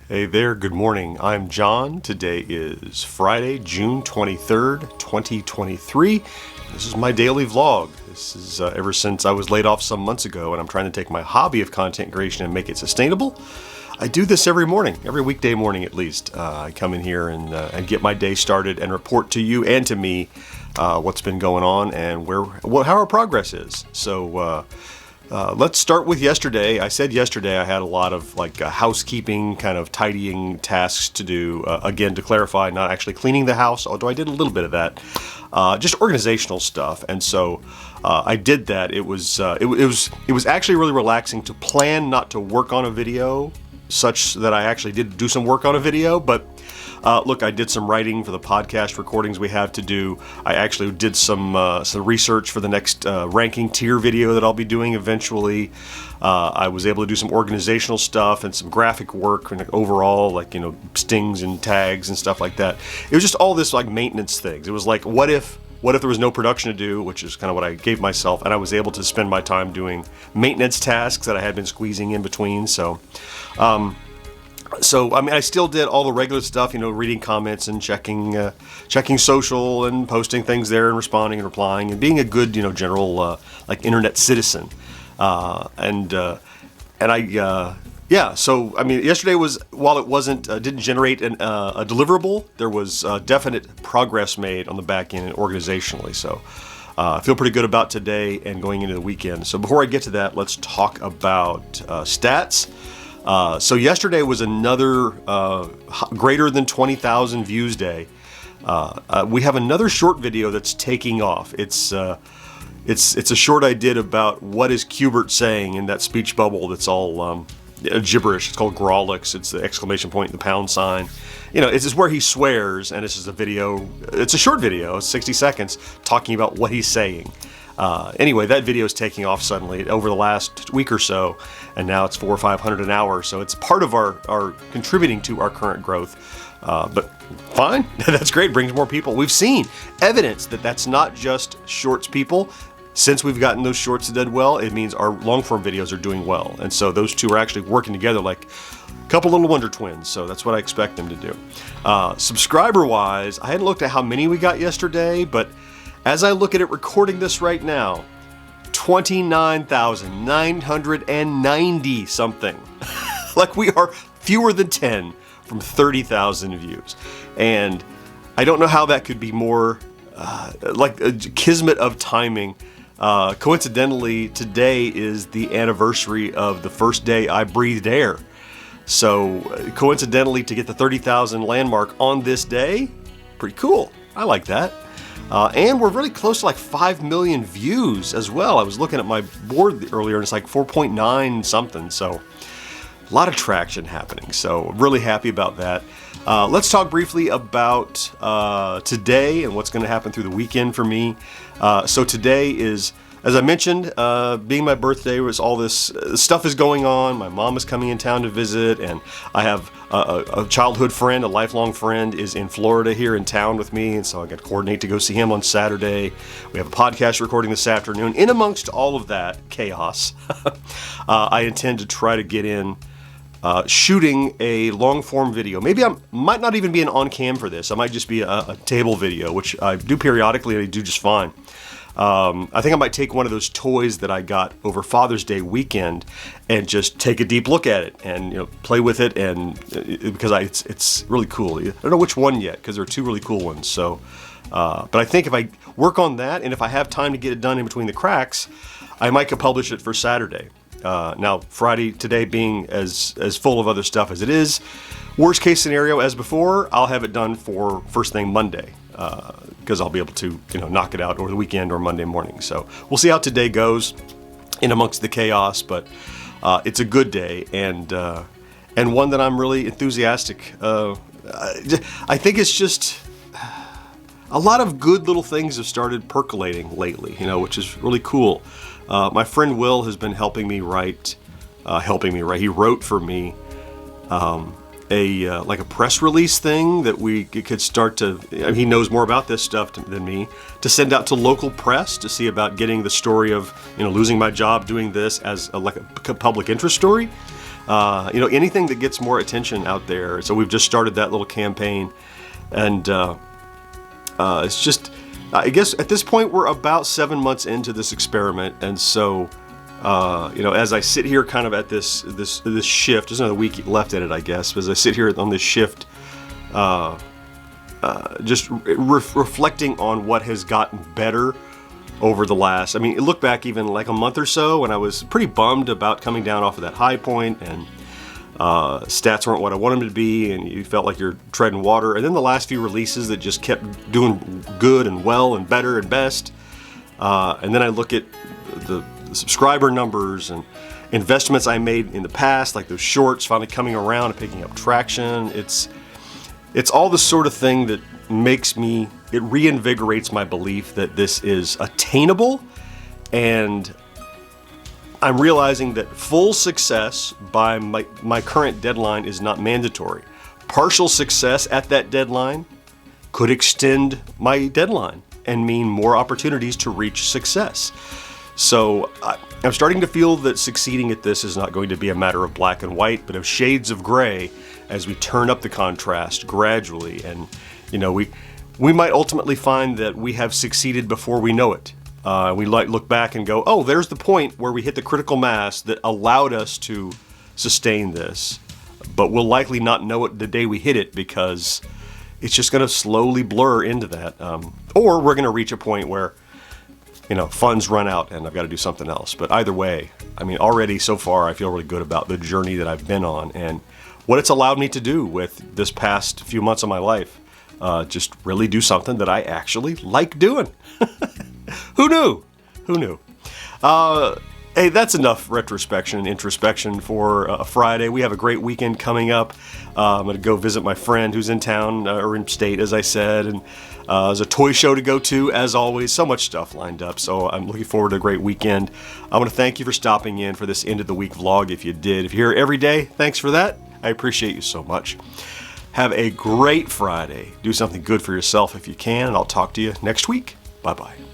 Hey there, good morning. I'm John. Today is Friday, June 23rd, 2023. This is my daily vlog. This is ever since I was laid off some months ago and I'm trying to take my hobby of content creation and make it sustainable. I do this every morning, every weekday morning at least. I come in here and get my day started and report to you and to me what's been going on and how our progress is. So let's start with yesterday. I said yesterday I had a lot of housekeeping, kind of tidying tasks to do. Again, to clarify, not actually cleaning the house, although I did a little bit of that. Just organizational stuff. And so I did that. It was actually really relaxing to plan not to work on a video, such that I actually did do some work on a video, but look, I did some writing for the podcast recordings we have to do. I actually did some research for the next ranking tier video that I'll be doing eventually. I was able to do some organizational stuff and some graphic work and overall, stings and tags and stuff like that. It was just all this maintenance things. It was like, what if there was no production to do, which is kind of what I gave myself, and I was able to spend my time doing maintenance tasks that I had been squeezing in between. So I still did all the regular stuff, reading comments and checking social and posting things there and responding and replying and being a good, general internet citizen. Yesterday was, while it didn't generate a deliverable, there was definite progress made on the back end and organizationally. So I feel pretty good about today and going into the weekend. So before I get to that, let's talk about stats. So yesterday was another greater than 20,000 views day. We have another short video that's taking off. It's a short I did about what is Cubert saying in that speech bubble that's all gibberish. It's called Grawlix. It's the exclamation point and the pound sign. It's just where he swears, and this is a video. It's a short video, 60 seconds, talking about what he's saying. Anyway, that video is taking off suddenly over the last week or so, and now it's 400 or 500 an hour, so it's part of our contributing to our current growth. But fine, that's great, brings more people. We've seen evidence that that's not just shorts people. Since we've gotten those shorts that did well, it means our long-form videos are doing well, and so those two are actually working together like a couple little wonder twins, so that's what I expect them to do. Subscriber-wise, I hadn't looked at how many we got yesterday, but as I look at it recording this right now, 29,990 something. We are fewer than 10 from 30,000 views. And I don't know how that could be more like a kismet of timing. Coincidentally, today is the anniversary of the first day I breathed air. So coincidentally, to get the 30,000 landmark on this day, pretty cool. I like that. And we're really close to 5 million views as well. I was looking at my board earlier and it's 4.9 something. So a lot of traction happening. So really happy about that. Let's talk briefly about today and what's going to happen through the weekend for me. So today is, as I mentioned, being my birthday, was all this stuff is going on. My mom is coming in town to visit, and I have a childhood friend, a lifelong friend, is in Florida here in town with me, and so I got to coordinate to go see him on Saturday. We have a podcast recording this afternoon. In amongst all of that chaos, I intend to try to get in shooting a long-form video. Maybe I might not even be an on-cam for this. I might just be a table video, which I do periodically, and I do just fine. I think I might take one of those toys that I got over Father's Day weekend and just take a deep look at it and play with it, and because it's really cool. I don't know which one yet because there are two really cool ones. So, but I think if I work on that and if I have time to get it done in between the cracks, I might could publish it for Saturday. Now Friday today being as full of other stuff as it is, worst case scenario as before, I'll have it done for first thing Monday. Because I'll be able to, knock it out over the weekend or Monday morning. So we'll see how today goes in amongst the chaos, but it's a good day and one that I'm really enthusiastic. I think it's just a lot of good little things have started percolating lately, which is really cool. My friend Will has been helping me write. He wrote for me a press release thing that we could start to, he knows more about this stuff than me, to send out to local press to see about getting the story of, losing my job doing this as a public interest story. Anything that gets more attention out there. So we've just started that little campaign, and it's just, I guess at this point we're about 7 months into this experiment, and so as I sit here kind of at this shift, there's another week left in it, I guess, but as I sit here on this shift, just reflecting on what has gotten better over the last, look back even like a month or so when I was pretty bummed about coming down off of that high point, and stats weren't what I wanted them to be, and you felt like you're treading water. And then the last few releases that just kept doing good and well and better and best. And then I look at the subscriber numbers and investments I made in the past, like those shorts finally coming around and picking up traction. It's all the sort of thing that it reinvigorates my belief that this is attainable, and I'm realizing that full success by my current deadline is not mandatory. Partial success at that deadline could extend my deadline and mean more opportunities to reach success. So I'm starting to feel that succeeding at this is not going to be a matter of black and white, but of shades of gray as we turn up the contrast gradually. And, we might ultimately find that we have succeeded before we know it. We look back and go, oh, there's the point where we hit the critical mass that allowed us to sustain this. But we'll likely not know it the day we hit it, because it's just going to slowly blur into that. Or we're going to reach a point where, funds run out and I've got to do something else. But either way, already so far I feel really good about the journey that I've been on and what it's allowed me to do with this past few months of my life. Just really do something that I actually like doing. Who knew? Hey, that's enough retrospection and introspection for a Friday. We have a great weekend coming up. I'm going to go visit my friend who's in town, or in state, as I said, and there's a toy show to go to, as always. So much stuff lined up, so I'm looking forward to a great weekend. I want to thank you for stopping in for this end of the week vlog, if you did. If you're here every day, thanks for that. I appreciate you so much. Have a great Friday. Do something good for yourself if you can, and I'll talk to you next week. Bye-bye.